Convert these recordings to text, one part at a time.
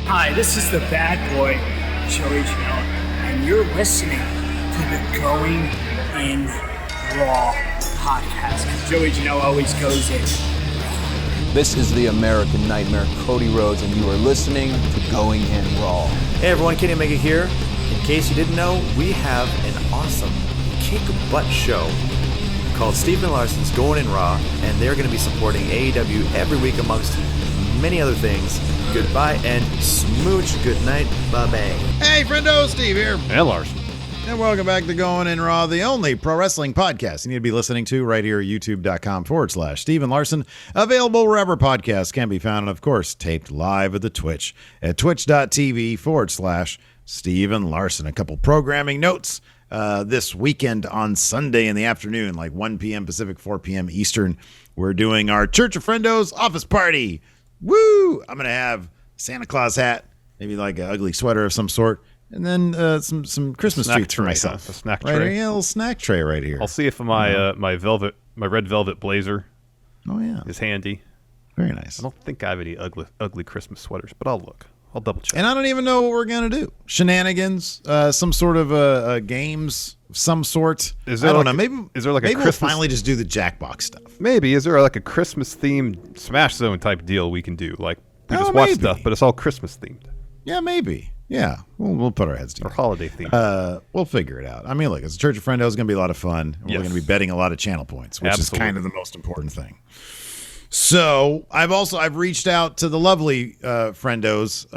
Hi, this is the bad boy, Joey Janela, and you're listening to the Going in Raw podcast. Joey Janela always goes in. This is the American Nightmare, Cody Rhodes, and you are listening to Going in Raw. Hey everyone, Kenny Omega here. In case you didn't know, we have an awesome kick-butt show called Stephen Larson's Going in Raw, and they're going to be supporting AEW every week amongst many other things. Goodbye and smooch. Good night. Bye-bye. Hey, friendo, Steve here. And Larson. And welcome back to Going in Raw, the only pro wrestling podcast you need to be listening to right here at youtube.com/Stephen Larson. Available wherever podcasts can be found, and of course, taped live at the Twitch at twitch.tv/Stephen Larson. A couple programming notes. This weekend on Sunday in the afternoon, like 1 p.m. Pacific, 4 p.m. Eastern, we're doing our Church of Friendos office party. Woo! I'm going to have Santa Claus hat, maybe like an ugly sweater of some sort, and then some Christmas treats for myself. A snack right tray. here, yeah, a little snack tray right here. I'll see if my red velvet blazer is handy. Very nice. I don't think I have any ugly Christmas sweaters, but I'll look. I'll double check. And I don't even know what we're going to do. Shenanigans, some sort of games of some sort. I don't know. Maybe we'll finally just do the Jackbox stuff. Maybe. Is there like a Christmas themed Smash Zone type deal we can do? Like we just watch stuff, but it's all Christmas themed. Yeah, maybe. Yeah, we'll put our heads together. Or holiday themed. We'll figure it out. I mean, look, it's a Church of Friendo. It's going to be a lot of fun. We're going to be betting a lot of channel points, which is kind of the most important thing. So I've reached out to the lovely friendos.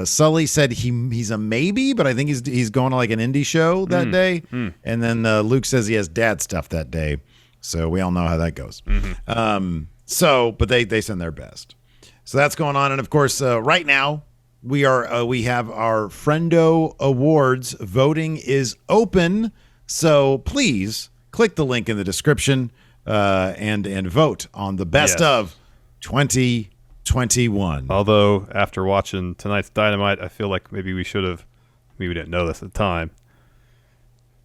Sully said he's a maybe, but I think he's going to like an indie show that day. And then Luke says he has dad stuff that day. So we all know how that goes. But they send their best. So that's going on. And of course, right now we have our Friendo Awards. Voting is open. So please click the link in the description. And vote on the best of 2021. Although after watching tonight's Dynamite, I feel like maybe we didn't know this at the time.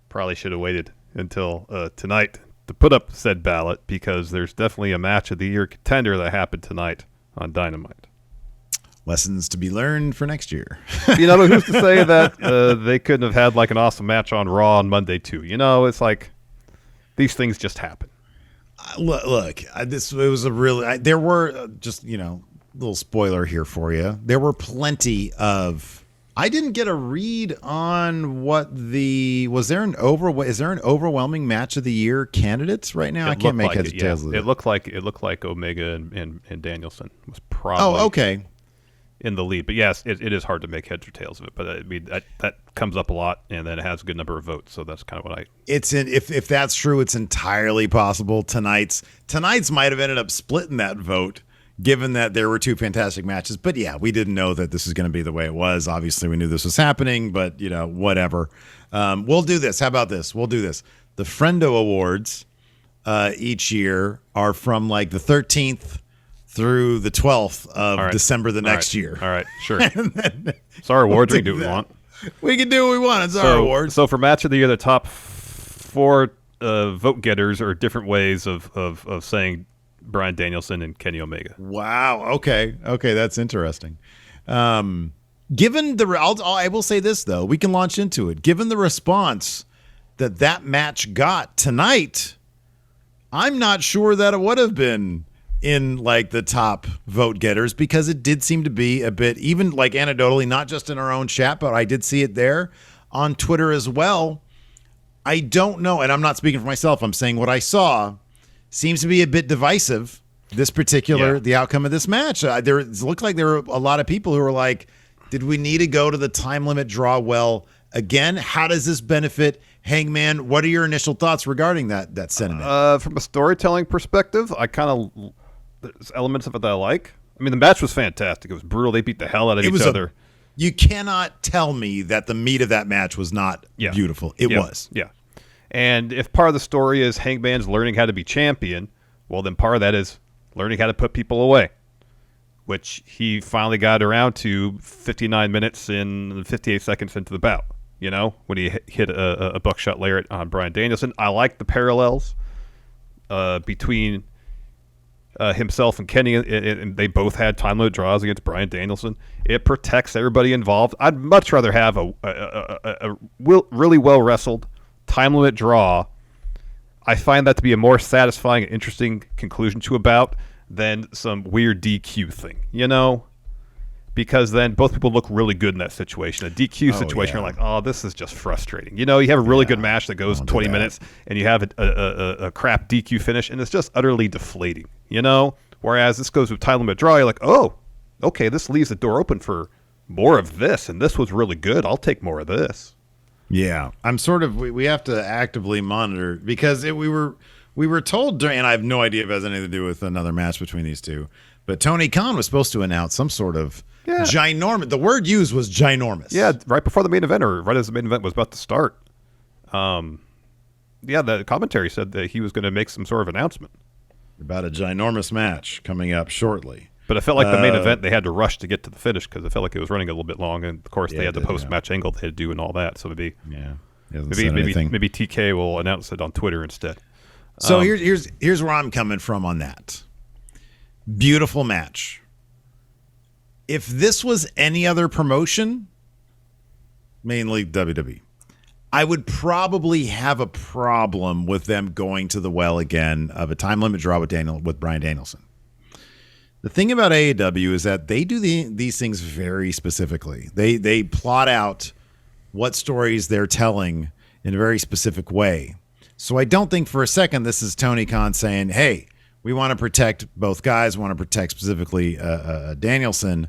Probably should have waited until tonight to put up said ballot, because there's definitely a match of the year contender that happened tonight on Dynamite. Lessons to be learned for next year. You know, who's to say that they couldn't have had like an awesome match on Raw on Monday too? You know, it's like these things just happen. Look, there were just, little spoiler here for you. There were plenty of, I didn't get a read on is there an overwhelming match of the year candidates right now? I can't make heads or tails of it. It looked like Omega and Danielson was probably in the lead. But yes, it is hard to make heads or tails of it. But I mean, that comes up a lot, and then it has a good number of votes. So that's kind of what if that's true, it's entirely possible. Tonight's might have ended up splitting that vote, given that there were two fantastic matches. But yeah, we didn't know that this was going to be the way it was. Obviously, we knew this was happening, but whatever. We'll do this. How about this? We'll do this. The Friendo Awards each year are from like the 13th through the 12th of December next year. All right, sure. It's our awards. We can do what we want. We can do what we want. It's our awards. So for match of the year, the top 4 vote getters are different ways of saying Bryan Danielson and Kenny Omega. Wow. Okay, that's interesting. Given I will say this though, we can launch into it. Given the response that match got tonight, I'm not sure that it would have been in like the top vote getters, because it did seem to be a bit, even like anecdotally, not just in our own chat, but I did see it there on Twitter as well. I don't know, and I'm not speaking for myself, I'm saying what I saw seems to be a bit divisive, the outcome of this match. It looked like there were a lot of people who were like, did we need to go to the time limit draw well again? How does this benefit Hangman? What are your initial thoughts regarding that sentiment? From a storytelling perspective, there's elements of it that I like. I mean, the match was fantastic. It was brutal. They beat the hell out of each other. You cannot tell me that the meat of that match was not beautiful. It was. Yeah. And if part of the story is Hangman's learning how to be champion, well, then part of that is learning how to put people away, which he finally got around to 59 minutes and 58 seconds into the bout, when he hit a buckshot lariat on Bryan Danielson. I like the parallels between himself and Kenny, and they both had time limit draws against Bryan Danielson. It protects everybody involved. I'd much rather have a really well wrestled time limit draw. I find that to be a more satisfying and interesting conclusion to a bout than some weird DQ thing, because then both people look really good in that situation. A DQ situation, you're like, oh, this is just frustrating. You have a really good match that goes 20 minutes, and you have a crap DQ finish, and it's just utterly deflating. Whereas this goes with time limit draw, you're like, oh, okay, this leaves the door open for more of this, and this was really good. I'll take more of this. Yeah, we have to actively monitor, because we were told during, and I have no idea if it has anything to do with another match between these two, but Tony Khan was supposed to announce some sort of ginormous. The word used was ginormous. Yeah, right before the main event, or right as the main event was about to start. The commentary said that he was going to make some sort of announcement about a ginormous match coming up shortly. But it felt like the main event, they had to rush to get to the finish because it felt like it was running a little bit long. And, of course, they had the post-match angle they had to do and all that. So maybe TK will announce it on Twitter instead. So here's where I'm coming from on that. Beautiful match. If this was any other promotion, mainly WWE, I would probably have a problem with them going to the well again of a time limit draw with Bryan Danielson. The thing about AEW is that they do these things very specifically. They plot out what stories they're telling in a very specific way. So I don't think for a second this is Tony Khan saying, hey, we want to protect both guys, want to protect specifically Danielson.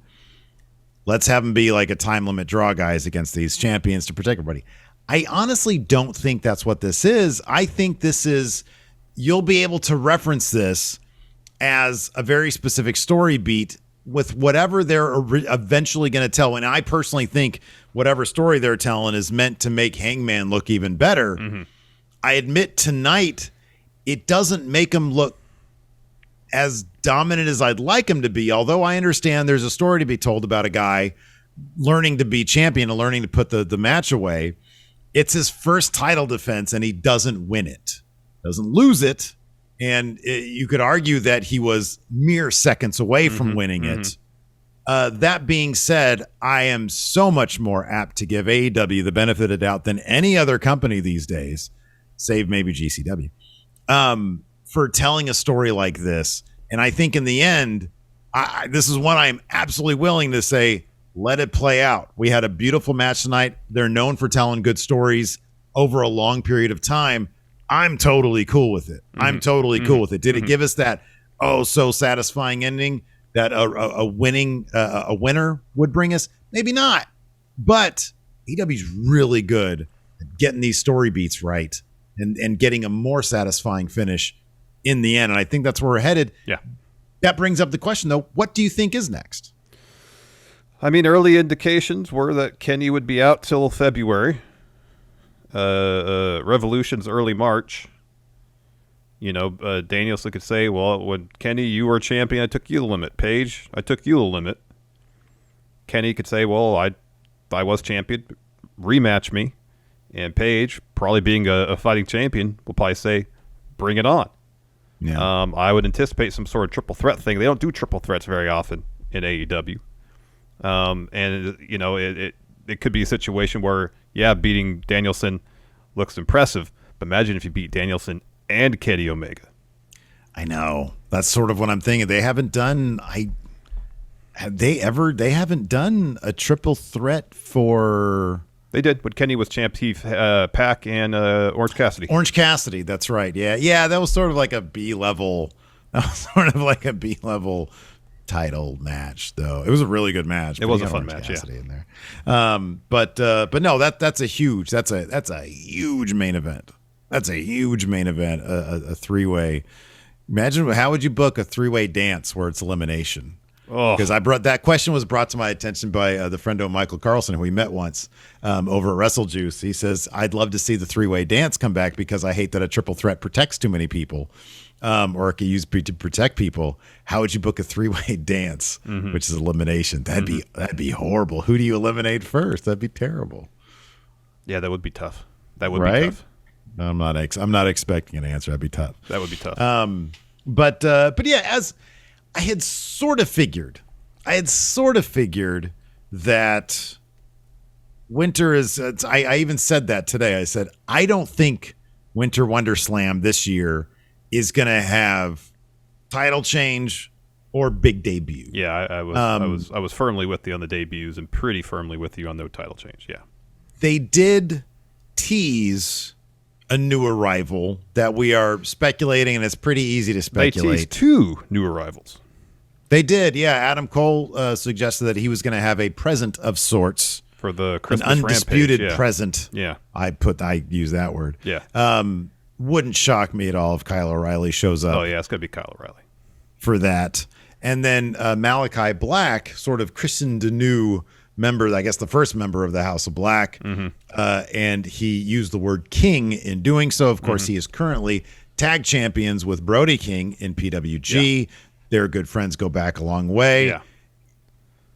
Let's have him be like a time limit draw guys against these champions to protect everybody. I honestly don't think that's what this is. I think this is, you'll be able to reference this as a very specific story beat with whatever they're eventually going to tell. And I personally think whatever story they're telling is meant to make Hangman look even better. Mm-hmm. I admit tonight, it doesn't make him look as dominant as I'd like him to be. Although I understand there's a story to be told about a guy learning to be champion and learning to put the match away. It's his first title defense and he doesn't win it, doesn't lose it. And you could argue that he was mere seconds away from winning it. That being said, I am so much more apt to give AEW the benefit of the doubt than any other company these days, save maybe GCW, for telling a story like this. And I think in the end, this is one I am absolutely willing to say, let it play out. We had a beautiful match tonight. They're known for telling good stories over a long period of time. I'm totally cool with it. I'm totally cool with it. Did it give us that so satisfying ending that a winner would bring us? Maybe not. But AEW's really good at getting these story beats right and getting a more satisfying finish in the end. And I think that's where we're headed. Yeah. That brings up the question, though. What do you think is next? I mean, early indications were that Kenny would be out till February. Revolution's early March. Danielson could say, well, when Kenny, you were champion, I took you the limit. Paige, I took you the limit. Kenny could say, well, I was champion, rematch me. And Paige, probably being a fighting champion, will probably say, bring it on. Yeah. I would anticipate some sort of triple threat thing. They don't do triple threats very often in AEW. It could be a situation where, beating Danielson looks impressive, but imagine if you beat Danielson and Kenny Omega. I know. That's sort of what I'm thinking. They haven't done they haven't done a triple threat for. They did when Kenny was champ. Pac and Orange Cassidy. Orange Cassidy, that's right. Yeah, that was sort of like a B level. That was sort of like a B level title match, though. It was a really good match. It was a fun match, in there. But no, that's a huge main event. That's a huge main event. A three-way. Imagine how would you book a three-way dance where it's elimination? Because that question was brought to my attention by the friendo Michael Carlson, who we met once over at Wrestle Juice. He says, I'd love to see the three-way dance come back because I hate that a triple threat protects too many people. Or it could use to protect people. How would you book a three-way dance, which is elimination? That'd be horrible. Who do you eliminate first? That'd be terrible. Yeah, that would be tough. That would be tough. I'm not expecting an answer. That'd be tough. That would be tough. But yeah, as I had sort of figured that Winter is. I even said that today. I said I don't think Winter Wonder Slam this year is going to have title change or big debut. Yeah, I was firmly with you on the debuts and pretty firmly with you on no title change. Yeah, they did tease a new arrival that we are speculating, and it's pretty easy to speculate. They teased 2 new arrivals. They did, yeah. Adam Cole suggested that he was going to have a present of sorts for the Christmas an undisputed Rampage, yeah. present. Yeah, I use that word. Yeah. Wouldn't shock me at all if Kyle O'Reilly shows up. Oh yeah, it's gonna be Kyle O'Reilly for that. And then Malachi Black sort of christened a new member, I guess the first member of the House of Black, and he used the word King in doing so. Of course, he is currently tag champions with Brody King in PWG. Yeah. They're good friends, go back a long way. Yeah.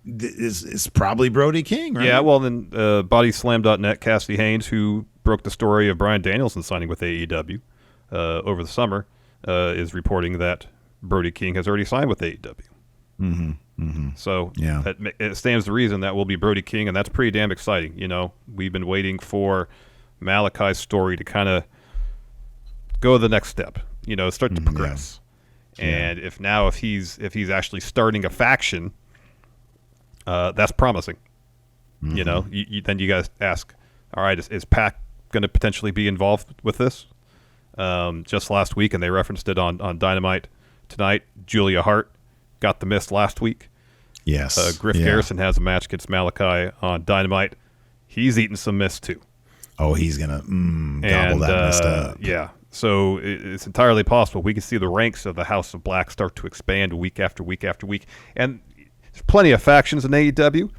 Is probably Brody King, right? Yeah, well, then BodySlam.net, Cassidy Haynes, who broke the story of Bryan Danielson signing with AEW over the summer, is reporting that Brody King has already signed with AEW. So yeah, it stands to reason that will be Brody King, and that's pretty damn exciting. You know, we've been waiting for Malachi's story to kind of go the next step. You know, start to progress. And if he's actually starting a faction, that's promising. You know, then you guys ask, all right, is Pac going to potentially be involved with this? Just last week, and they referenced it on Dynamite tonight, Julia Hart got the mist last week. Yes. Griff Garrison has a match against Malachi on Dynamite. He's eating some mist too. Oh, he's going to gobble that mist up. Yeah. So it's entirely possible we can see the ranks of the House of Black start to expand week after week after week. And there's plenty of factions in AEW.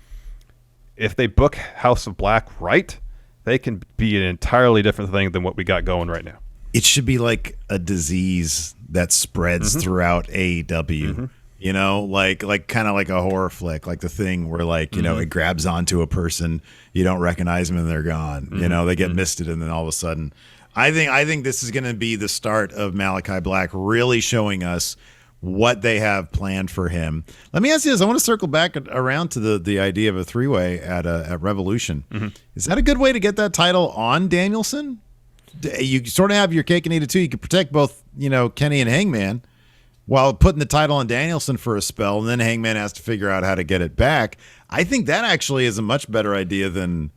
If they book House of Black right, they can be an entirely different thing than what we got going right now. It should be like a disease that spreads throughout AEW. You know, like kind of like a horror flick, like The Thing, where like, you know, it grabs onto a person, you don't recognize them and they're gone. You know, they get misted and then all of a sudden I think this is going to be the start of Malachi Black really showing us what they have planned for him. Let me ask you this. I want to circle back around to the idea of a 3-way at Revolution. Is that a good way to get that title on Danielson? You sort of have your cake and eat it too. You can protect both, you know, Kenny and Hangman while putting the title on Danielson for a spell, and then Hangman has to figure out how to get it back. I think that actually is a much better idea than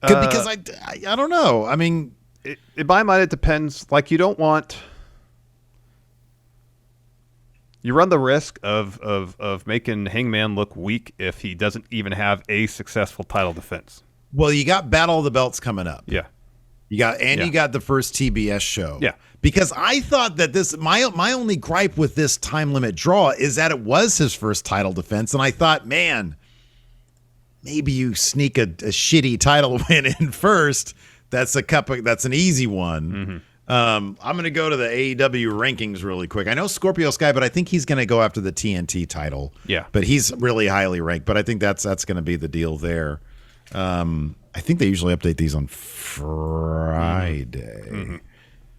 because I don't know. I mean, in my mind, it depends. Like, you don't want. You run the risk of making Hangman look weak if he doesn't even have a successful title defense. Well, you got Battle of the Belts coming up. Yeah. You got the first TBS show. Yeah. Because I thought that this my only gripe with this time limit draw is that it was his first title defense, and I thought, man, maybe you sneak a shitty title win in first. That's an easy one. I'm going to go to the AEW rankings really quick. I know Scorpio Sky, but I think he's going to go after the TNT title. Yeah. But he's really highly ranked. But I think that's going to be the deal there. I think they usually update these on Friday.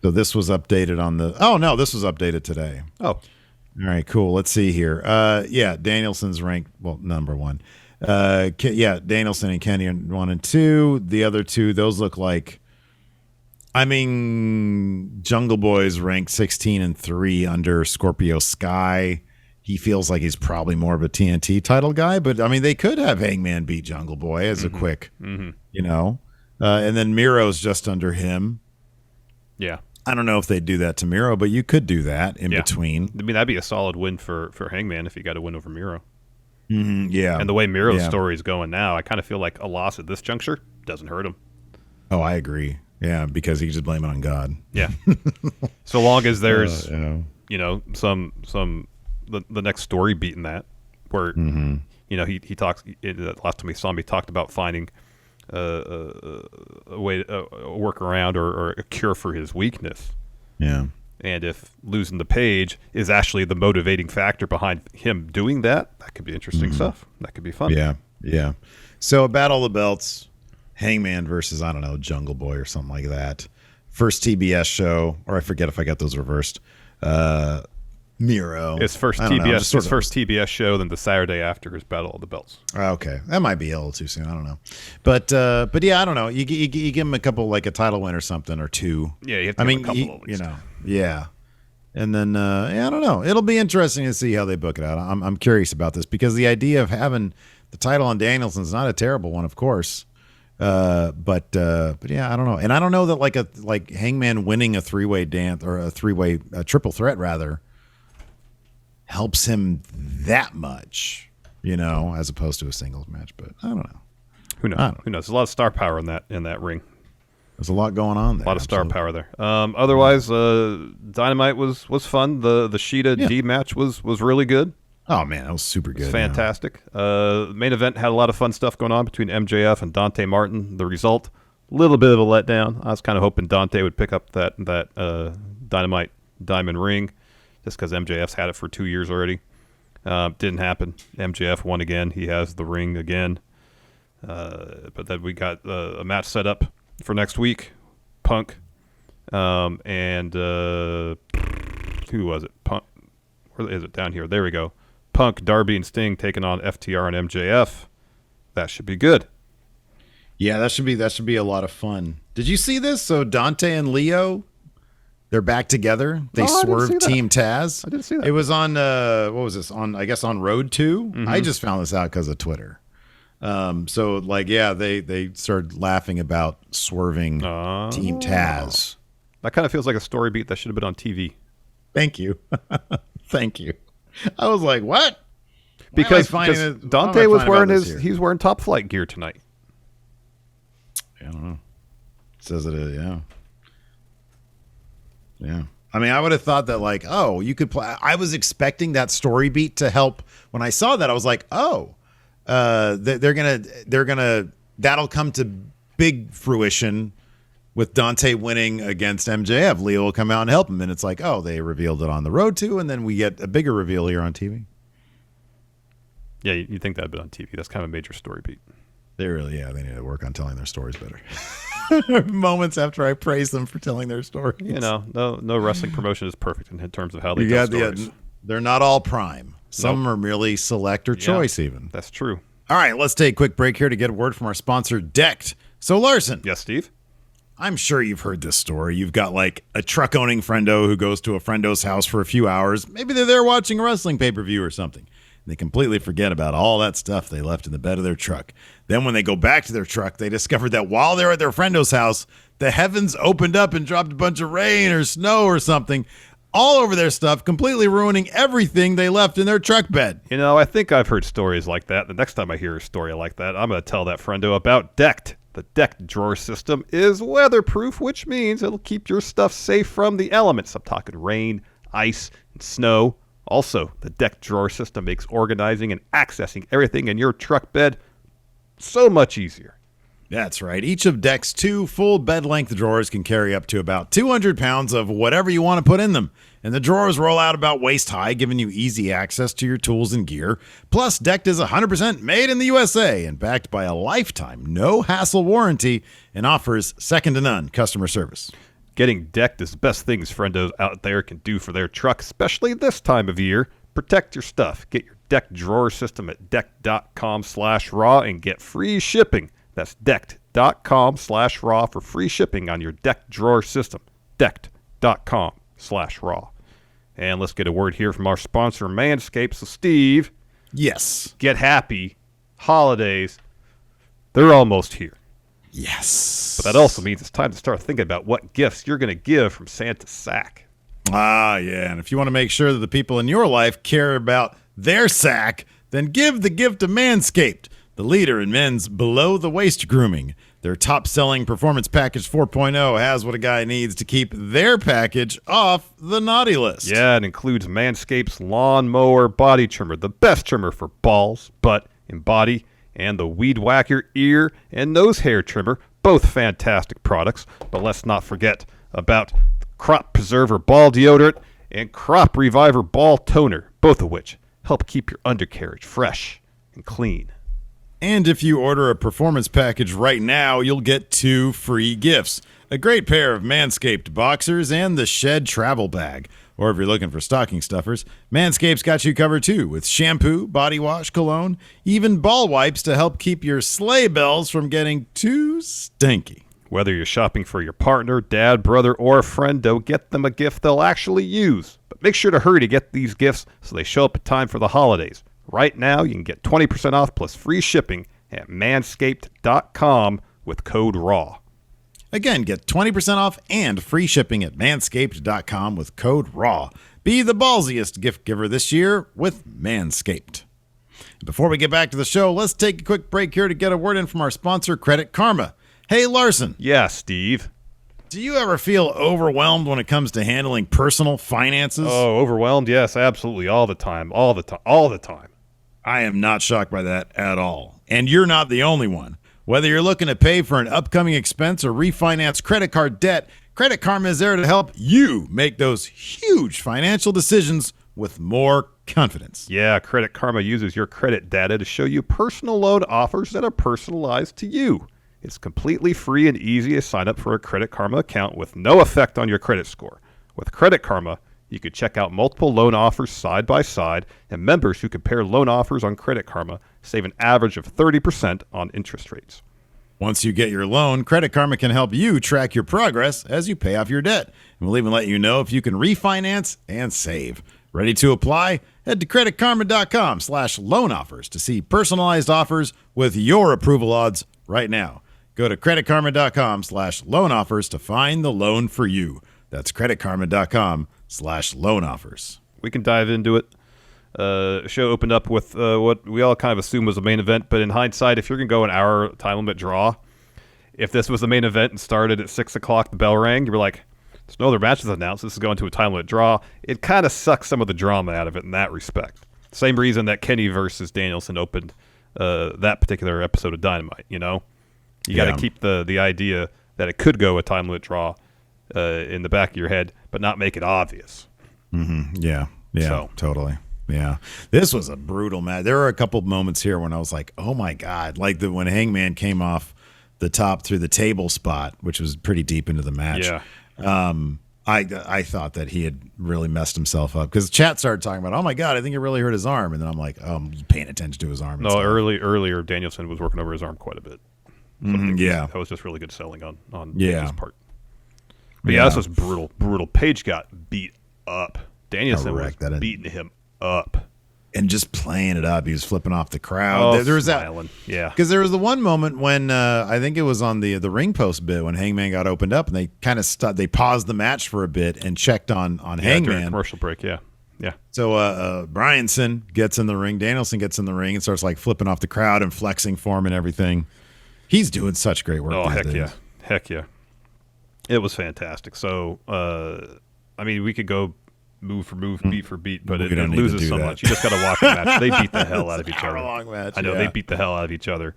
So this was updated on this was updated today. Oh. All right, cool. Let's see here. Danielson's ranked, number 1. Danielson and Kenny are 1 and 2. The other 2, those look like, Jungle Boy's ranked 16 and 3 under Scorpio Sky. He feels like he's probably more of a TNT title guy, but they could have Hangman beat Jungle Boy as a quick, and then Miro's just under him. Yeah. I don't know if they'd do that to Miro, but you could do that in between. That'd be a solid win for Hangman if he got a win over Miro. Yeah. And the way Miro's story is going now, I kind of feel like a loss at this juncture doesn't hurt him. Oh, I agree. Yeah, because he can just blame it on God. Yeah. So long as there's, some the next story beating that, where he talks. Last time we saw him, he talked about finding a workaround or a cure for his weakness. Yeah. And if losing the page is actually the motivating factor behind him doing that, that could be interesting stuff. That could be fun. Yeah, yeah. So a Battle of the Belts, Hangman versus, Jungle Boy or something like that. First TBS show, or I forget if I got those reversed. Miro. His first I don't know, TBS, his first TBS show, then the Saturday after his Battle of the Belts. Okay, that might be a little too soon. I don't know, but yeah, I don't know. You give him a couple, like a title win or something or two. Yeah, you have to give him a couple at least. Yeah, and then yeah, I don't know. It'll be interesting to see how they book it out. I'm curious about this because the idea of having the title on Danielson is not a terrible one, of course. But yeah, I don't know, and I don't know that like Hangman winning a three-way dance or a triple threat rather helps him that much, as opposed to a singles match. But I don't know. Who knows? Who knows? There's a lot of star power in that ring. There's a lot going on there. A lot of star power there. Otherwise, Dynamite was fun. The Sheeta D match was really good. Oh man, that was super good. Fantastic. Main event had a lot of fun stuff going on between MJF and Dante Martin. The result, a little bit of a letdown. I was kind of hoping Dante would pick up that Dynamite Diamond ring, just because MJF's had it for 2 years already. Didn't happen. MJF won again. He has the ring again. But then we got a match set up for next week. Punk and who was it? Punk. Where is it? Down here. There we go. Punk, Darby, and Sting taking on FTR and MJF. That should be good. Yeah, that should be a lot of fun. Did you see this? So Dante and Leo, they're back together. They swerved Team Taz. I didn't see that. It was on what was this? I guess on Road 2. Mm-hmm. I just found this out because of Twitter. So they started laughing about swerving Team Taz. That kind of feels like a story beat that should have been on TV. Thank you. Thank you. I was like, what? Because Dante was wearing he's wearing Top Flight gear tonight. I don't know. It says it is, yeah. Yeah. I mean, I would have thought that you could play. I was expecting that story beat to help. When I saw that, I was like, they're gonna that'll come to big fruition with Dante winning against MJF. Leo will come out and help him, and it's like, they revealed it on the Road too, and then we get a bigger reveal here on TV. Yeah, you think that'd been on TV? That's kind of a major story beat. They really, they need to work on telling their stories better. Moments after I praise them for telling their stories. No wrestling promotion is perfect in terms of how they tell stories. They're not all prime. Some are merely select or choice even. That's true. All right, let's take a quick break here to get a word from our sponsor, Decked. So, Larson. Yes, Steve? I'm sure you've heard this story. You've got a truck-owning friendo who goes to a friendo's house for a few hours. Maybe they're there watching a wrestling pay-per-view or something. And they completely forget about all that stuff they left in the bed of their truck. Then when they go back to their truck, they discovered that while they're at their friendo's house, the heavens opened up and dropped a bunch of rain or snow or something all over their stuff, completely ruining everything they left in their truck bed. I think I've heard stories like that. The next time I hear a story like that, I'm going to tell that friendo about Decked. The Decked drawer system is weatherproof, which means it'll keep your stuff safe from the elements. I'm talking rain, ice, and snow. Also, the Decked drawer system makes organizing and accessing everything in your truck bed so much easier. That's right. Each of Deck's 2 full bed-length drawers can carry up to about 200 pounds of whatever you want to put in them. And the drawers roll out about waist-high, giving you easy access to your tools and gear. Plus, Decked is 100% made in the USA and backed by a lifetime no-hassle warranty and offers second-to-none customer service. Getting Decked is the best things friendos out there can do for their truck, especially this time of year. Protect your stuff. Get your Decked drawer system at decked.com/raw and get free shipping. That's decked.com/raw for free shipping on your Decked drawer system. Decked.com/raw. And let's get a word here from our sponsor, Manscaped. So, Steve. Yes. Get happy. Holidays. They're almost here. Yes. But that also means it's time to start thinking about what gifts you're going to give from Santa's sack. Ah, yeah. And if you want to make sure that the people in your life care about their sack, then give the gift of Manscaped, the leader in men's below-the-waist grooming. Their top-selling Performance Package 4.0 has what a guy needs to keep their package off the naughty list. Yeah, it includes Manscaped's Lawn Mower Body Trimmer, the best trimmer for balls, butt, and body, and the Weed Whacker Ear and Nose Hair Trimmer, both fantastic products. But let's not forget about Crop Preserver Ball Deodorant and Crop Reviver Ball Toner, both of which help keep your undercarriage fresh and clean. And if you order a performance package right now, you'll get 2 free gifts. A great pair of Manscaped boxers and the Shed travel bag. Or if you're looking for stocking stuffers, Manscaped's got you covered too, with shampoo, body wash, cologne, even ball wipes to help keep your sleigh bells from getting too stinky. Whether you're shopping for your partner, dad, brother, or a friendo, get them a gift they'll actually use. But make sure to hurry to get these gifts so they show up in time for the holidays. Right now, you can get 20% off plus free shipping at manscaped.com with code RAW. Again, get 20% off and free shipping at manscaped.com with code RAW. Be the ballsiest gift giver this year with Manscaped. Before we get back to the show, let's take a quick break here to get a word in from our sponsor, Credit Karma. Hey, Larson. Yeah, Steve. Do you ever feel overwhelmed when it comes to handling personal finances? Oh, overwhelmed? Yes, absolutely. All the time. I am not shocked by that at all. And you're not the only one. Whether you're looking to pay for an upcoming expense or refinance credit card debt, Credit Karma is there to help you make those huge financial decisions with more confidence. Yeah, Credit Karma uses your credit data to show you personal loan offers that are personalized to you. It's completely free and easy to sign up for a Credit Karma account with no effect on your credit score. With Credit Karma, you can check out multiple loan offers side by side, and members who compare loan offers on Credit Karma save an average of 30% on interest rates. Once you get your loan, Credit Karma can help you track your progress as you pay off your debt. And we'll even let you know if you can refinance and save. Ready to apply? Head to creditkarma.com/loan offers to see personalized offers with your approval odds right now. Go to creditkarma.com/loan offers to find the loan for you. That's creditkarma.com/loan offers. We can dive into it. Show opened up with what we all kind of assumed was the main event, but in hindsight, if you're going to go an hour time limit draw, if this was the main event and started at 6 o'clock, the bell rang, you were like, there's no other matches announced, this is going to a time limit draw. It kind of sucks some of the drama out of it in that respect. Same reason that Kenny versus Danielson opened that particular episode of Dynamite, you know? You got to keep the idea that it could go a time limit draw in the back of your head, but not make it obvious. Mm-hmm. Yeah, So. Totally. Yeah, this was a brutal match. There were a couple moments here when I was like, "Oh my god!" Like when Hangman came off the top through the table spot, which was pretty deep into the match. Yeah. I thought that he had really messed himself up because chat started talking about, "Oh my god, I think it really hurt his arm," and then I'm like, "Oh, I'm paying attention to his arm." No, earlier Danielson was working over his arm quite a bit. So that was just really good selling on his part. But this was brutal. Page got beat up. Danielson was beating him up and just playing it up. He was flipping off the crowd. There was smiling. because there was the one moment when I think it was on the ring post bit when Hangman got opened up and they kind of they paused the match for a bit and checked on Hangman during commercial break. Yeah. So Bryanson gets in the ring, Danielson gets in the ring and starts like flipping off the crowd and flexing for him and everything. He's doing such great work. Oh, heck yeah. It was fantastic. So I mean, we could go move for move, beat for beat, but it loses so much. You just got to watch the match. They beat the hell out of each other. Long match, I know they beat the hell out of each other,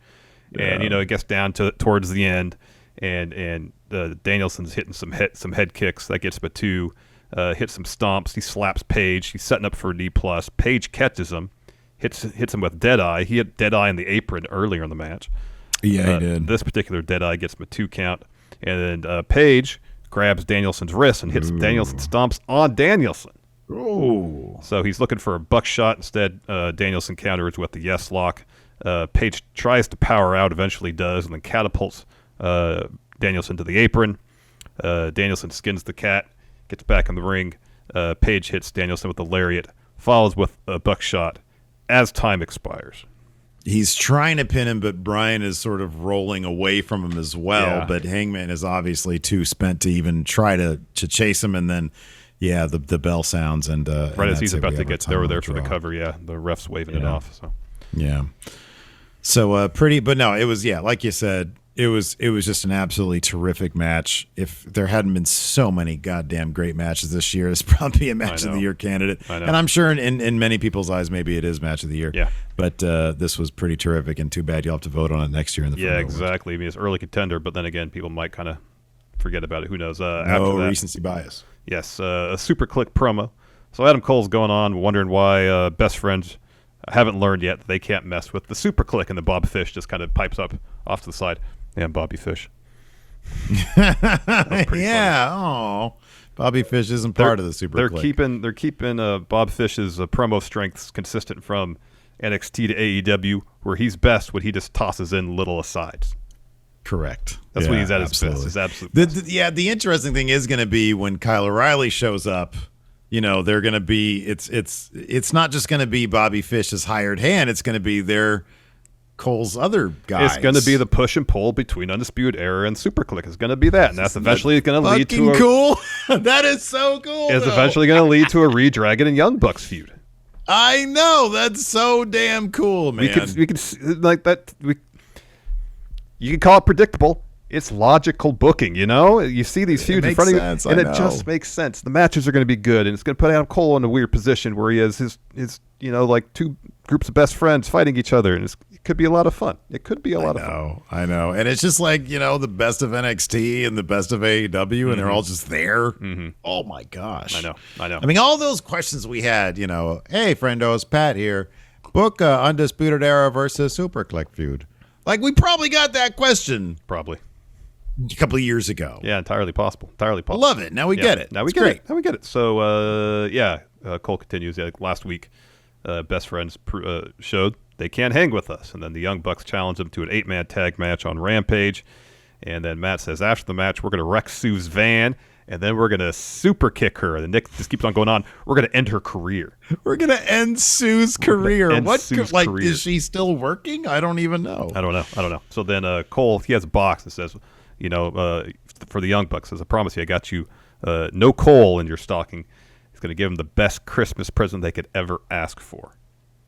and it gets down towards the end, and Danielson's hitting some head kicks that gets him a 2, hits some stomps. He slaps Page. He's setting up for a D+. Page catches him, hits him with Deadeye. He hit Deadeye in the apron earlier in the match. Yeah, he did. This particular Deadeye gets him a 2 count, and then Page grabs Danielson's wrist and hits Danielson stomps on Danielson. Oh. So he's looking for a buckshot. Instead, Danielson counters with the yes lock. Page tries to power out, eventually does, and then catapults Danielson to the apron. Danielson skins the cat, gets back in the ring. Page hits Danielson with a lariat, follows with a buckshot as time expires. He's trying to pin him, but Bryan is sort of rolling away from him as well. Yeah. But Hangman is obviously too spent to even try to chase him. And then, the bell sounds. And right as he's about to get there for the cover, the ref's waving it off. So So pretty, but no, it was, like you said, it was just an absolutely terrific match. If there hadn't been so many goddamn great matches this year, it's probably a match of the year candidate. And I'm sure in many people's eyes, maybe it is match of the year. Yeah. But this was pretty terrific, and too bad you'll have to vote on it next year in the Friendo exactly. I mean, it's early contender, but then again, people might kind of forget about it. Who knows? After that, recency bias. Yes, a super click promo. So Adam Cole's going on, wondering why best friends haven't learned yet that they can't mess with the super click, and the Bob Fish just kind of pipes up off to the side. Yeah, Bobby Fish. Yeah. Oh, Bobby Fish isn't part of the Super They're Click. keeping Bob Fish's promo strengths consistent from NXT to AEW, where he's best when he just tosses in little asides. Correct. That's when he's at his absolutely. best. His absolute best. The interesting thing is going to be when Kyle O'Reilly shows up. They're going to be. It's not just going to be Bobby Fish's hired hand. It's going to be Cole's other guys. It's going to be the push and pull between Undisputed Era and Super Click. It's going to be that, and that's eventually going to lead to cool. That is so cool. It's eventually going to lead to a Redragon and Young Bucks feud. I know, that's so damn cool, man. We could like that. You can call it predictable. It's logical booking, You see these feuds in front of you, and it just makes sense. The matches are going to be good, and it's going to put Adam Cole in a weird position where he has his like two groups of best friends fighting each other, and it could be a lot of fun. It could be a lot of fun. I know, and it's just like the best of NXT and the best of AEW, and they're all just there. Mm-hmm. Oh my gosh, I know. I mean, all those questions we had. Hey, friendos, Pat here. Book Undisputed Era versus Super Click feud. Like we probably got that question. Probably. A couple of years ago. Yeah, entirely possible. I love it. Now we get it. Now we get it. So, Cole continues. Like last week, Best Friends showed they can't hang with us. And then the Young Bucks challenged them to an 8-man tag match on Rampage. And then Matt says, after the match, we're going to wreck Sue's van. And then we're going to super kick her. And Nick just keeps on going on. We're going to end her career. We're going to end Sue's career. Sue's career. Is she still working? I don't even know. I don't know. So then Cole, he has a box that says, for the Young Bucks, as I promise you, I got you no coal in your stocking. He's going to give them the best Christmas present they could ever ask for.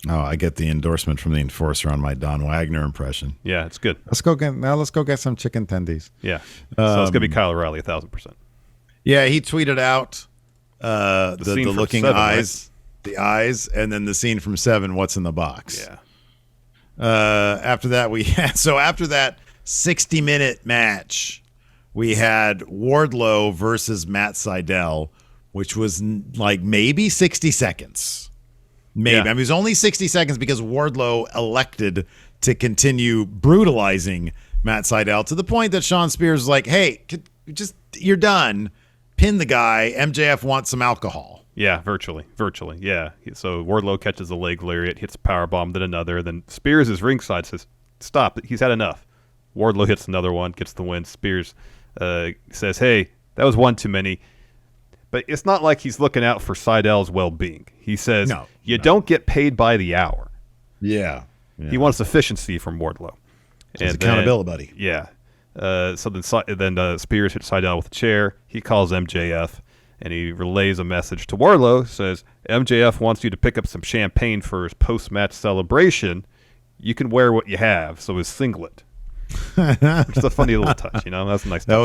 Oh, I get the endorsement from the enforcer on my Don Wagner impression. Yeah, it's good. Let's go get some chicken tendies. Yeah. So it's going to be Kyle O'Reilly, 1,000%. Yeah, he tweeted out the looking 7, eyes, right? The eyes, and then the scene from 7, what's in the box. Yeah. After that, after that 60-minute match, we had Wardlow versus Matt Sydal, which was like maybe 60 seconds. Maybe. Yeah. I mean, it was only 60 seconds because Wardlow elected to continue brutalizing Matt Sydal to the point that Sean Spears was like, hey, you're done. Pin the guy. MJF wants some alcohol. Yeah, virtually. Yeah. So Wardlow catches a leg lariat, hits a powerbomb, then another. Then Spears is ringside, says, stop. He's had enough. Wardlow hits another one, gets the win. Spears says, hey, that was one too many. But it's not like he's looking out for Sydal's well-being. He says, you don't get paid by the hour. Yeah. He wants efficiency from Wardlow. It's accountability, buddy. Yeah. So then Spears hits Sydal with a chair. He calls MJF, and he relays a message to Wardlow. Says, MJF wants you to pick up some champagne for his post-match celebration. You can wear what you have, so his singlet. Which is a funny little touch, That's a nice touch. That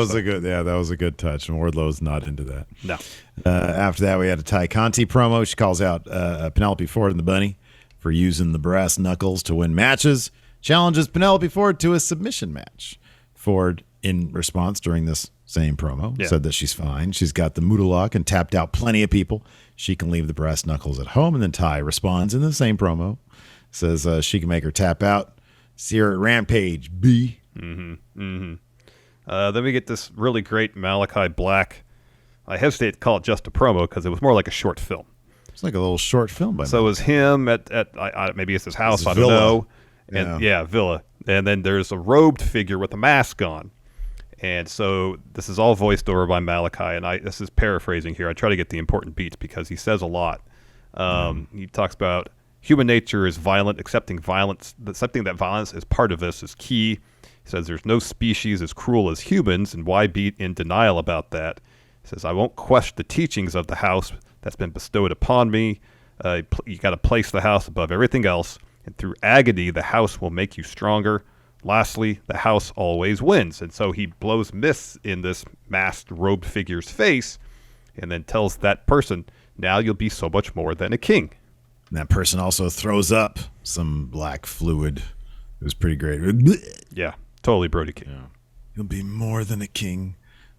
was a good touch, and Wardlow's not into that. No. After that, we had a Ty Conti promo. She calls out Penelope Ford and the Bunny for using the brass knuckles to win matches. Challenges Penelope Ford to a submission match. Ford, in response during this same promo, said that she's fine. She's got the Moodalock and tapped out plenty of people. She can leave the brass knuckles at home. And then Ty responds in the same promo, says she can make her tap out. See her at Rampage, B. Then we get this really great Malachi Black. I hesitate to call it just a promo because it was more like a short film. It's like a little short film. So it was him at maybe it's his house. I don't know. And Villa. And then there's a robed figure with a mask on. And so this is all voiced over by Malachi. And this is paraphrasing here. I try to get the important beats because he says a lot. He talks about human nature is violent, accepting that violence is part of this is key. He says there's no species as cruel as humans, and why be in denial about that? He says, I won't question the teachings of the house that's been bestowed upon me. You got to place the house above everything else, and through agony, the house will make you stronger. Lastly, the house always wins. And so he blows mist in this masked, robed figure's face, and then tells that person, now you'll be so much more than a king. And that person also throws up some black fluid. It was pretty great. Yeah, totally Brody King. Yeah. He'll be more than a king.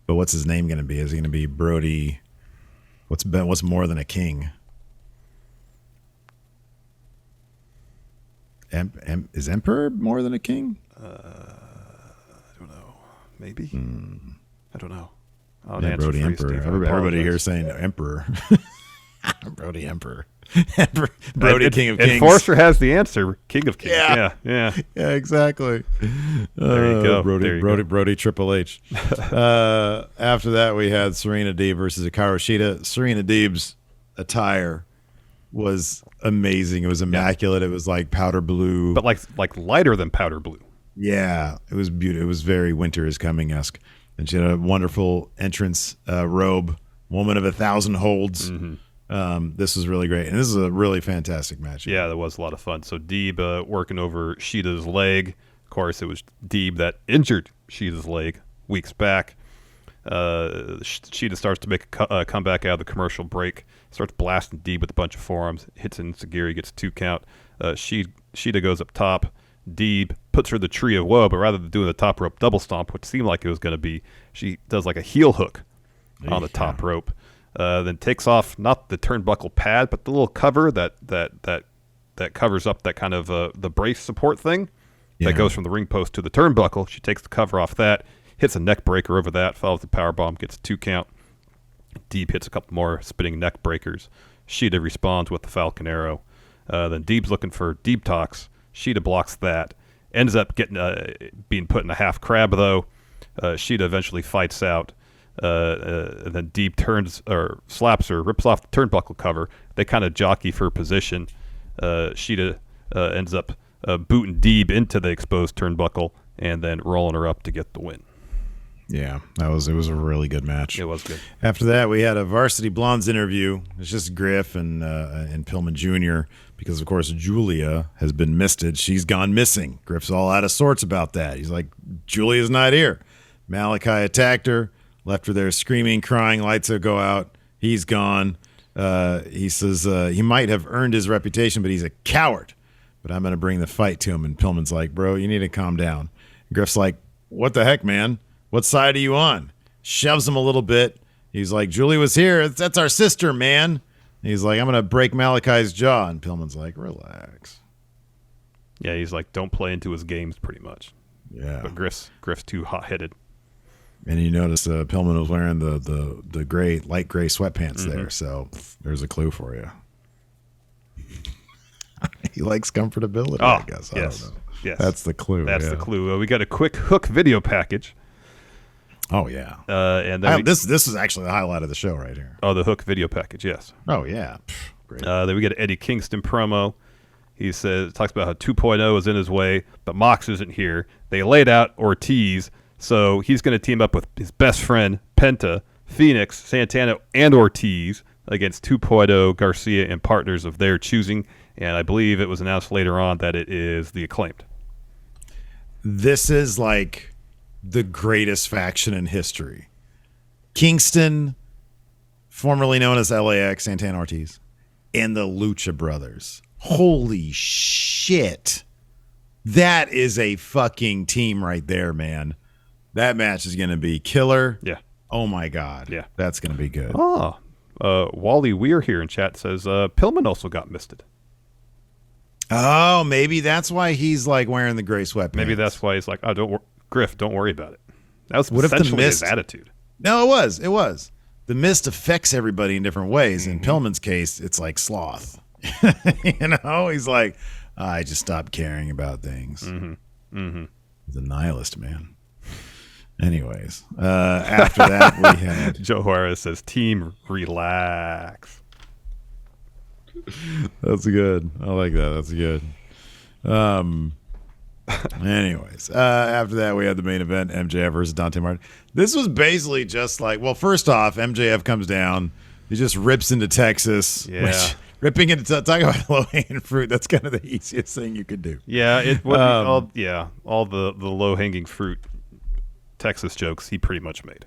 But what's his name going to be? Is he going to be Brody? What's more than a king? Is Emperor more than a king? I don't know. Maybe. I don't know. Oh, Yeah, answer Brody for you, Emperor. Steve. I Everybody here apologize. saying Emperor. Brody Emperor. Brody King of Kings. Enforcer has the answer. King of Kings. Yeah. Yeah. Yeah, exactly. There you go. Brody, There you Brody, go. Brody, Triple H. After that, we had Serena Deeb versus Hikaru Shida. Serena Deeb's attire was amazing. It was immaculate. It was like powder blue. But like lighter than powder blue. Yeah, it was beautiful. It was very Winter is Coming-esque. And she had a wonderful entrance robe, woman of 1,000 holds. This was really great. And this is a really fantastic match. Yeah, that was a lot of fun. So Deeb working over Shida's leg. Of course, it was Deeb that injured Shida's leg weeks back. Shida starts to make a comeback out of the commercial break. Starts blasting Deeb with a bunch of forearms. Hits an Sagiri, gets 2 count. Shida goes up top. Deeb puts her the tree of woe, but rather than doing the top rope double stomp, which seemed like it was going to be, she does like a heel hook on the top rope. Then takes off not the turnbuckle pad, but the little cover that covers up that kind of the brace support thing that goes from the ring post to the turnbuckle. She takes the cover off that, hits a neck breaker over that, follows the powerbomb, gets a 2 count. Deeb hits a couple more spinning neck breakers. Shida responds with the Falcon Arrow. Then Deeb's looking for Deeb Talks. Shida blocks that. Ends up getting being put in a half crab, though. Shida eventually fights out. And then Deeb turns or slaps her, rips off the turnbuckle cover. They kind of jockey for position. Shida ends up booting Deeb into the exposed turnbuckle and then rolling her up to get the win. Yeah, it was a really good match. It was good. After that, we had a Varsity Blondes interview. It's just Griff and Pillman Jr. because, of course, Julia has been misted. She's gone missing. Griff's all out of sorts about that. He's like, Julia's not here. Malachi attacked her, left her there screaming, crying, lights go out. He's gone. He says he might have earned his reputation, but he's a coward. But I'm going to bring the fight to him. And Pillman's like, bro, you need to calm down. Griff's like, what the heck, man? What side are you on? Shoves him a little bit. He's like, Julie was here. That's our sister, man. And he's like, I'm going to break Malachi's jaw. And Pillman's like, relax. Yeah, he's like, don't play into his games, pretty much. Yeah. But Griff's too hot-headed. And you notice Pillman was wearing the gray, light gray sweatpants there. So there's a clue for you. He likes comfortability, I guess. I don't know. Yes. That's the clue. That's the clue. We got a quick hook video package. Oh, yeah. And then this is actually the highlight of the show right here. Oh, the hook video package, yes. Oh, yeah. Great. Then we get an Eddie Kingston promo. He talks about how 2.0 is in his way, but Mox isn't here. They laid out Ortiz, so he's going to team up with his best friend, Penta, Phoenix, Santana, and Ortiz against 2.0, Garcia, and partners of their choosing. And I believe it was announced later on that it is the Acclaimed. This is like the greatest faction in history. Kingston, formerly known as LAX, Santana Ortiz, and the Lucha Brothers. Holy shit. That is a fucking team right there, man. That match is going to be killer. Yeah. Oh, my God. Yeah. That's going to be good. Oh, Wally Weir here in chat says Pillman also got misted. Oh, maybe that's why he's like wearing the gray sweatpants. Maybe that's why he's like, oh, Griff, don't worry about it. That was What if the essentially his mist- attitude. No, it was. It was. The mist affects everybody in different ways. In Pillman's case, it's like sloth. He's like, I just stopped caring about things. He's a nihilist, man. Anyways, after that, we had... Joe Juarez says, team, relax. That's good. I like that. That's good. Anyways, after that, we had the main event, MJF versus Dante Martin. This was basically just like, well, first off, MJF comes down. He just rips into Texas. Yeah. Which, ripping into, talk about low-hanging fruit, that's kind of the easiest thing you could do. Yeah, all the low-hanging fruit Texas jokes he pretty much made.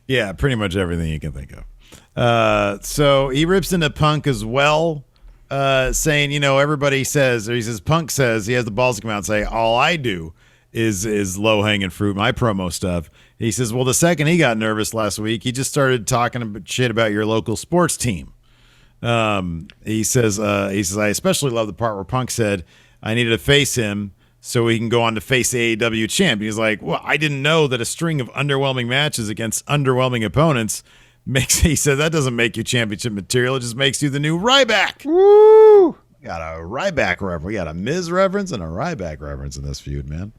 Yeah, pretty much everything you can think of. So he rips into Punk as well, saying, everybody says, or he says, Punk says, he has the balls to come out and say, all I do is low-hanging fruit, my promo stuff. He says, well, the second he got nervous last week, he just started talking shit about your local sports team. He says, I especially love the part where Punk said, I needed to face him so he can go on to face the AEW champ. He's like, well, I didn't know that a string of underwhelming matches against underwhelming opponents he said, that doesn't make you championship material. It just makes you the new Ryback. Woo! We got a Ryback reference. We got a Miz reference and a Ryback reference in this feud, man.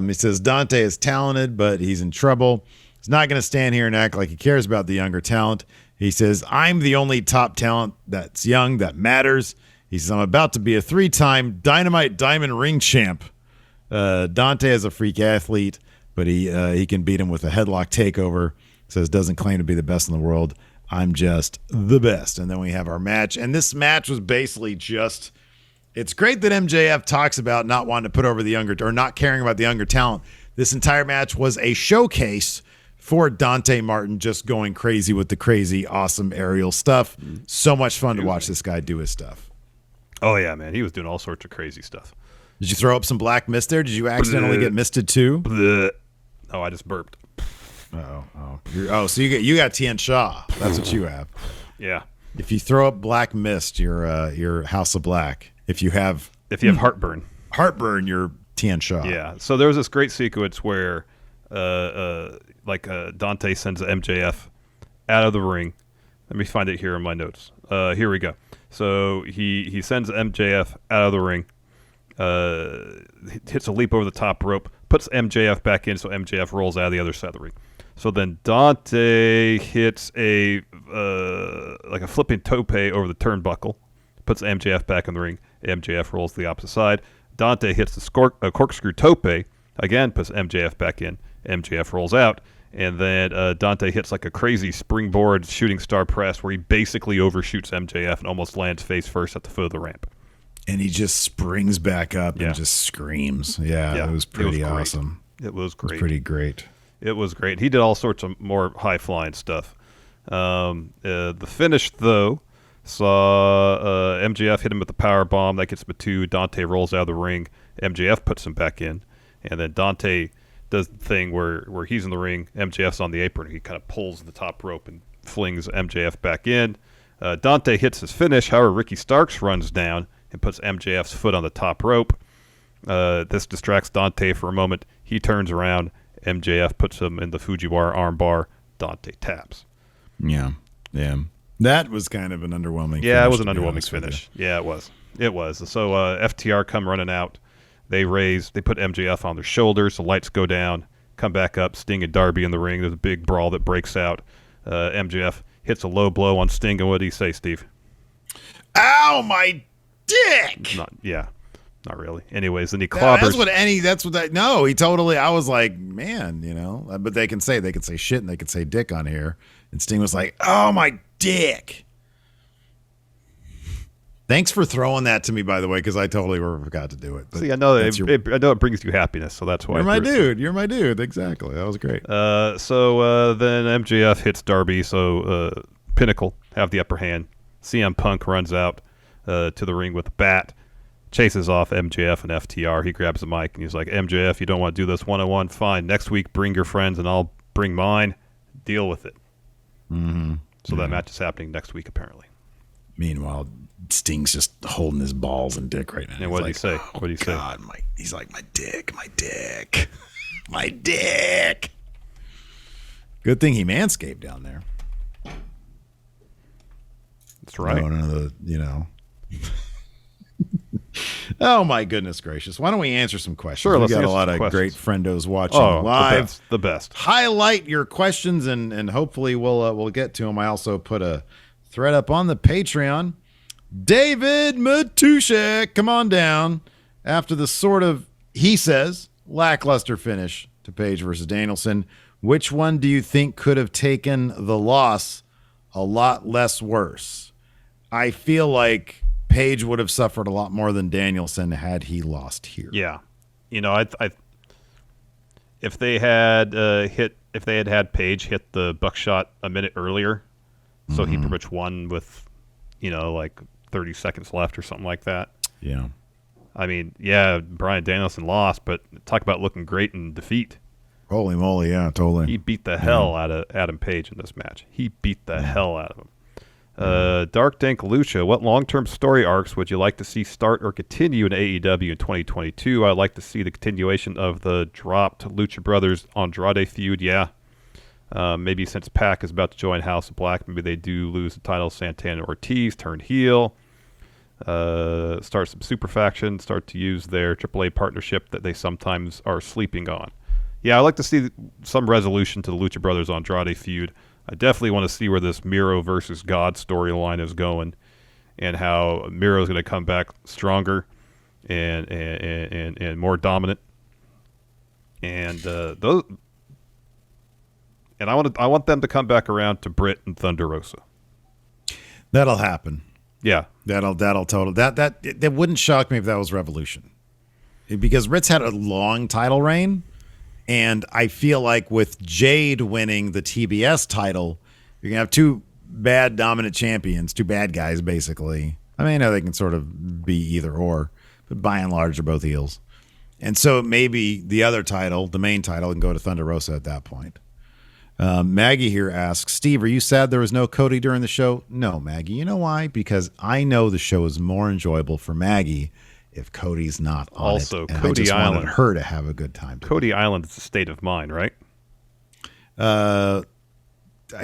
He says, Dante is talented, but he's in trouble. He's not going to stand here and act like he cares about the younger talent. He says, I'm the only top talent that's young that matters. He says, I'm about to be a 3-time Dynamite Diamond Ring champ. Dante is a freak athlete, but he can beat him with a headlock takeover. Says, doesn't claim to be the best in the world. I'm just the best. And then we have our match. And this match was basically just, it's great that MJF talks about not wanting to put over the younger, or not caring about the younger talent. This entire match was a showcase for Dante Martin just going crazy with the crazy, awesome aerial stuff. So much fun to watch this guy do his stuff. Oh, yeah, man. He was doing all sorts of crazy stuff. Did you throw up some black mist there? Did you accidentally get misted too? Oh, I just burped. So you got Tien Shaw. That's what you have. Yeah. If you throw up black mist, you're House of Black. If you have heartburn, you're Tien Shaw. Yeah. So there was this great sequence where, Dante sends MJF out of the ring. Let me find it here in my notes. Here we go. So he sends MJF out of the ring. Hits a leap over the top rope, puts MJF back in, so MJF rolls out of the other side of the ring. So then Dante hits a flipping tope over the turnbuckle, puts MJF back in the ring. MJF rolls the opposite side. Dante hits the corkscrew tope, again puts MJF back in. MJF rolls out. And then Dante hits like a crazy springboard shooting star press where he basically overshoots MJF and almost lands face first at the foot of the ramp. And he just springs back up and just screams. Yeah, it was pretty awesome. It was great. It was pretty great. It was great. He did all sorts of more high-flying stuff. The finish, though, saw MJF hit him with the power bomb. That gets him a 2. Dante rolls out of the ring. MJF puts him back in. And then Dante does the thing where he's in the ring, MJF's on the apron. He kind of pulls the top rope and flings MJF back in. Dante hits his finish. However, Ricky Starks runs down and puts MJF's foot on the top rope. This distracts Dante for a moment. He turns around. MJF puts him in the Fujiwara armbar. Dante taps. Yeah. That was kind of an underwhelming finish. Yeah, it was an underwhelming finish. Yeah, it was. So FTR come running out. They put MJF on their shoulders. The lights go down. Come back up. Sting and Darby in the ring. There's a big brawl that breaks out. MJF hits a low blow on Sting. And what do you say, Steve? Ow, my dick! Not really. Anyways, then he clobbers. He totally, I was like, man, but they can say shit and they can say dick on here. And Sting was like, oh, my dick. Thanks for throwing that to me, by the way, because I totally forgot to do it. But see, I know it brings you happiness, so that's why. You're my dude. You're my dude. Exactly. That was great. So then MJF hits Darby, so Pinnacle have the upper hand. CM Punk runs out to the ring with a bat, chases off MJF and FTR. He grabs the mic and he's like, MJF, you don't want to do this one-on-one? Fine. Next week, bring your friends and I'll bring mine. Deal with it. Mm-hmm. So that match is happening next week, apparently. Meanwhile, Sting's just holding his balls and dick right now. And what did he say? What did he say? He's like, my dick. My dick. Good thing he manscaped down there. That's right. Oh, my goodness gracious. Why don't we answer some questions? Sure, we got a lot of great friendos watching live. The best. Highlight your questions, and hopefully we'll get to them. I also put a thread up on the Patreon. David Matushek, come on down. After the sort of, he says, lackluster finish to Page versus Danielson, which one do you think could have taken the loss a lot less worse? I feel like Page would have suffered a lot more than Danielson had he lost here. Yeah, if they had had Page hit the buckshot a minute earlier, so he pretty much won with, like 30 seconds left or something like that. Yeah. I mean, yeah, Bryan Danielson lost, but talk about looking great in defeat. Holy moly, yeah, totally. He beat the hell out of Adam Page in this match. He beat the hell out of him. Dark Dank Lucha, what long-term story arcs would you like to see start or continue in AEW in 2022? I'd like to see the continuation of the dropped Lucha Brothers Andrade feud, yeah. Maybe since Pac is about to join House of Black, maybe they do lose the title. Santana Ortiz turn heel. Start some super faction. Start to use their AAA partnership that they sometimes are sleeping on. Yeah, I'd like to see some resolution to the Lucha Brothers Andrade feud. I definitely want to see where this Miro versus God storyline is going, and how Miro is going to come back stronger and more dominant. And those. And I want them to come back around to Britt and Thunder Rosa. That'll happen. Yeah, that'll total that wouldn't shock me if that was Revolution, because Britt's had a long title reign, and I feel like with Jade winning the TBS title, you're gonna have two bad dominant champions, two bad guys basically. I mean, I know they can sort of be either or, but by and large, they're both heels, and so maybe the other title, the main title, can go to Thunder Rosa at that point. Maggie here asks, Steve, are you sad there was no Cody during the show? No, Maggie. You know why? Because I know the show is more enjoyable for Maggie if Cody's not on also, it. And Cody I just Island. wanted her to have a good time. Cody Island is a state of mind, right? I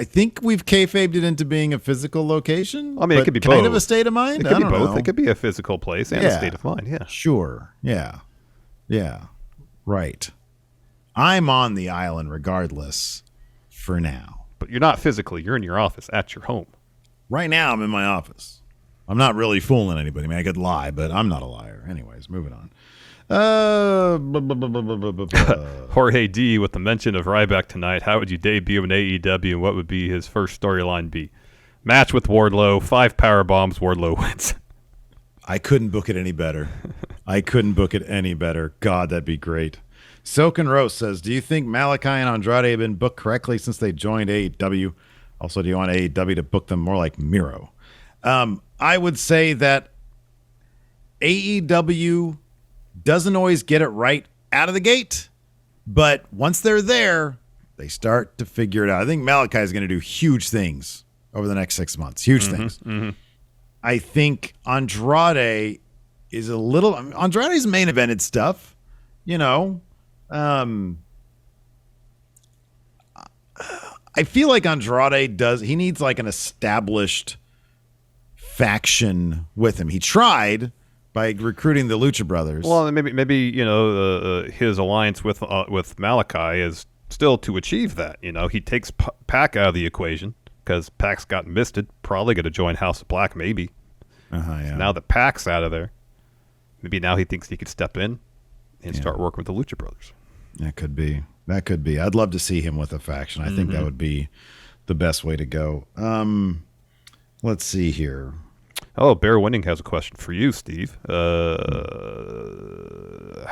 think we've kayfabed it into being a physical location. I mean, it could be kind both. of a state of mind. It could I be don't both. know. It could be a physical place and a state of mind. Yeah, sure. Yeah, right. I'm on the island regardless for now. But you're not physically. You're in your office at your home. Right now, I'm in my office. I'm not really fooling anybody. I mean, I could lie, but I'm not a liar. Anyways, moving on. Jorge D with the mention of Ryback tonight. How would you debut in AEW, and what would be his first storyline be? Match with Wardlow, 5 power bombs, Wardlow wins. I couldn't book it any better. God, that'd be great. Soken Rose says, do you think Malachi and Andrade have been booked correctly since they joined AEW? Also, do you want AEW to book them more like Miro? I would say that AEW doesn't always get it right out of the gate, but once they're there, they start to figure it out. I think Malachi is going to do huge things over the next 6 months. Huge things. Mm-hmm. I think Andrade is Andrade's main evented stuff, you know. I feel like Andrade he needs like an established faction with him. He tried by recruiting the Lucha Brothers. Well, maybe you know his alliance with Malachi is still to achieve that. You know, he takes Pac out of the equation because Pac's gotten misted. Probably going to join House of Black, maybe. Yeah. So now that Pac's out of there, maybe now he thinks he could step in and start working with the Lucha Brothers. That could be. I'd love to see him with a faction. I think that would be the best way to go. Let's see here. Oh, Bear Winning has a question for you, Steve. How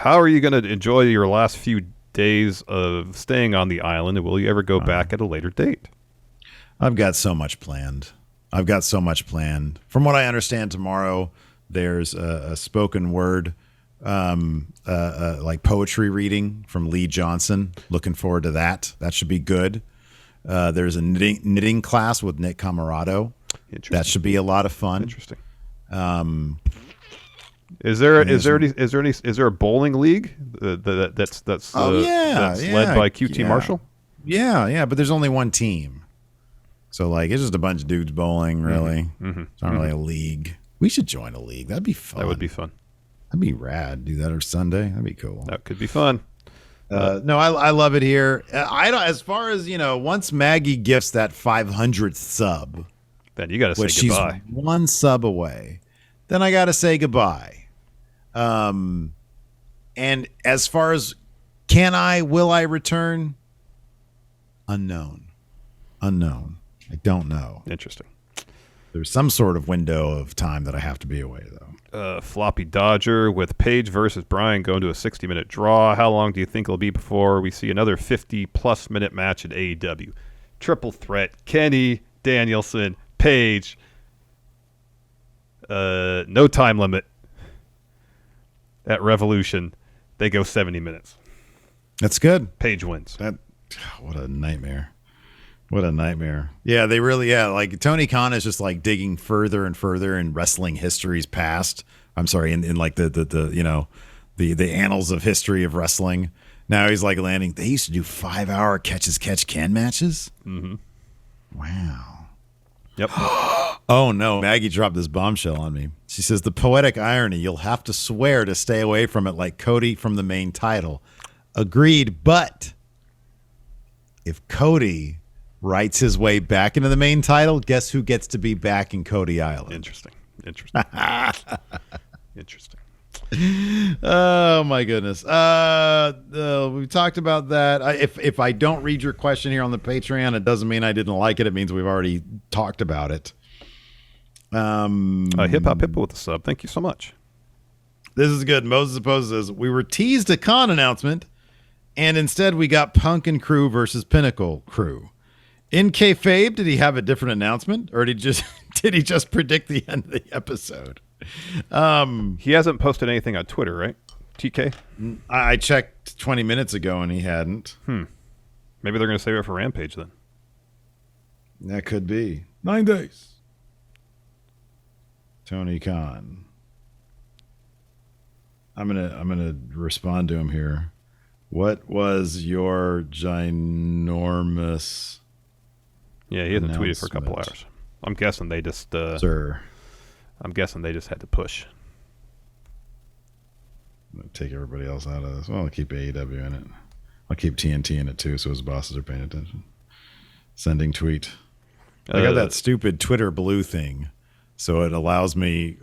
are you going to enjoy your last few days of staying on the island, and will you ever go back at a later date? I've got so much planned. From what I understand, tomorrow there's a spoken word like poetry reading from Lee Johnson. Looking forward to that. That should be good. There's a knitting class with Nick Camarado. That should be a lot of fun. Interesting. Is there a bowling league that's led by QT Marshall? Yeah, but there's only one team. So like it's just a bunch of dudes bowling, really. It's not really a league. We should join a league. That'd be fun. That would be fun. That'd be rad. Do that on Sunday. That'd be cool. That could be fun. No, I love it here. I don't. As far as once Maggie gifts that 500th sub, then you got to say goodbye. She's one sub away. Then I got to say goodbye. And as far as will I return? Unknown. I don't know. Interesting. There's some sort of window of time that I have to be away, though. Floppy Dodger with Paige versus Bryan going to a 60-minute draw. How long do you think it'll be before we see another 50-plus minute match at AEW? Triple threat, Kenny, Danielson, Paige. No time limit. At Revolution, they go 70 minutes. That's good. Paige wins. What a nightmare. What a nightmare. Yeah, they really, like Tony Khan is just like digging further and further in wrestling history's past. I'm sorry, in like the annals of history of wrestling. Now he's like landing. They used to do 5-hour catch-as-catch-can matches. Mm-hmm. Wow. Yep. Oh no, Maggie dropped this bombshell on me. She says the poetic irony, you'll have to swear to stay away from it like Cody from the main title. Agreed, but if Cody writes his way back into the main title, guess who gets to be back in Cody Island? Interesting. Interesting. Oh my goodness. We talked about that. If I don't read your question here on the Patreon, it doesn't mean I didn't like it. It means we've already talked about it. Hip Hop Hippo with the sub. Thank you so much. This is good. Moses opposes. We were teased a con announcement, and instead we got Punk and Crew versus Pinnacle Crew. In kayfabe, did he have a different announcement, or did he just predict the end of the episode? He hasn't posted anything on Twitter, right? TK? I checked 20 minutes ago, and he hadn't. Maybe they're going to save it for Rampage then. That could be 9 days. Tony Khan. I'm gonna respond to him here. What was your ginormous? Yeah, he hasn't tweeted for a couple hours. I'm guessing they just sir. I'm guessing they just had to push. I'm gonna take everybody else out of this. Well, I'll keep AEW in it. I'll keep TNT in it too, so his bosses are paying attention. Sending tweet. I got that stupid Twitter blue thing, so it allows me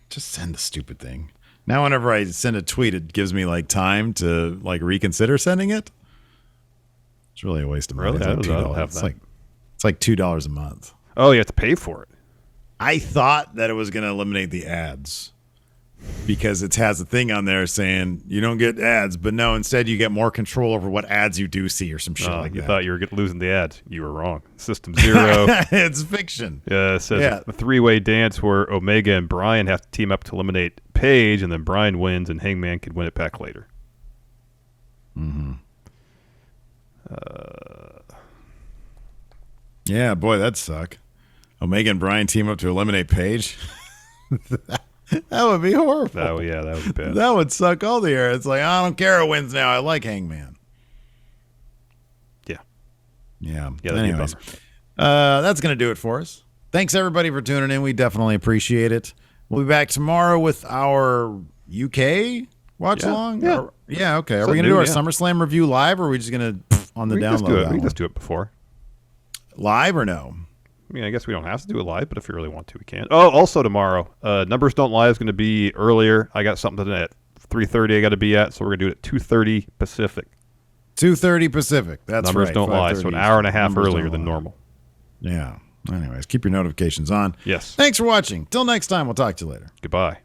just send the stupid thing. Now, whenever I send a tweet, it gives me time to reconsider sending it. It's really a waste of money. Really? It's I don't have that. It's like $2 a month. Oh, you have to pay for it. I thought that it was going to eliminate the ads because it has a thing on there saying you don't get ads, but no, instead you get more control over what ads you do see or some shit like that. You thought you were losing the ads. You were wrong. System Zero. It's fiction. Yeah, it says a three-way dance where Omega and Bryan have to team up to eliminate Paige, and then Bryan wins, and Hangman could win it back later. Mm-hmm. Yeah, boy, that'd suck. Omega and Bryan team up to eliminate Paige. That would be horrible. That would be bad. That would suck all the air. It's like, I don't care who wins now. I like Hangman. Yeah. Anyways, that's going to do it for us. Thanks, everybody, for tuning in. We definitely appreciate it. We'll be back tomorrow with our UK watch-along. Yeah, okay. Are we going to do our SummerSlam review live, or are we just going to on the download? We can just do it before. Live or no? I mean, I guess we don't have to do it live, but if you really want to, we can. Oh, also tomorrow, Numbers Don't Lie is going to be earlier. I got something at 3:30 I got to be at, so we're going to do it at 2:30 Pacific. 2:30 Pacific. That's Numbers right. Don't Lie, so an hour and a half earlier than normal. Yeah. Anyways, keep your notifications on. Yes. Thanks for watching. Till next time, we'll talk to you later. Goodbye.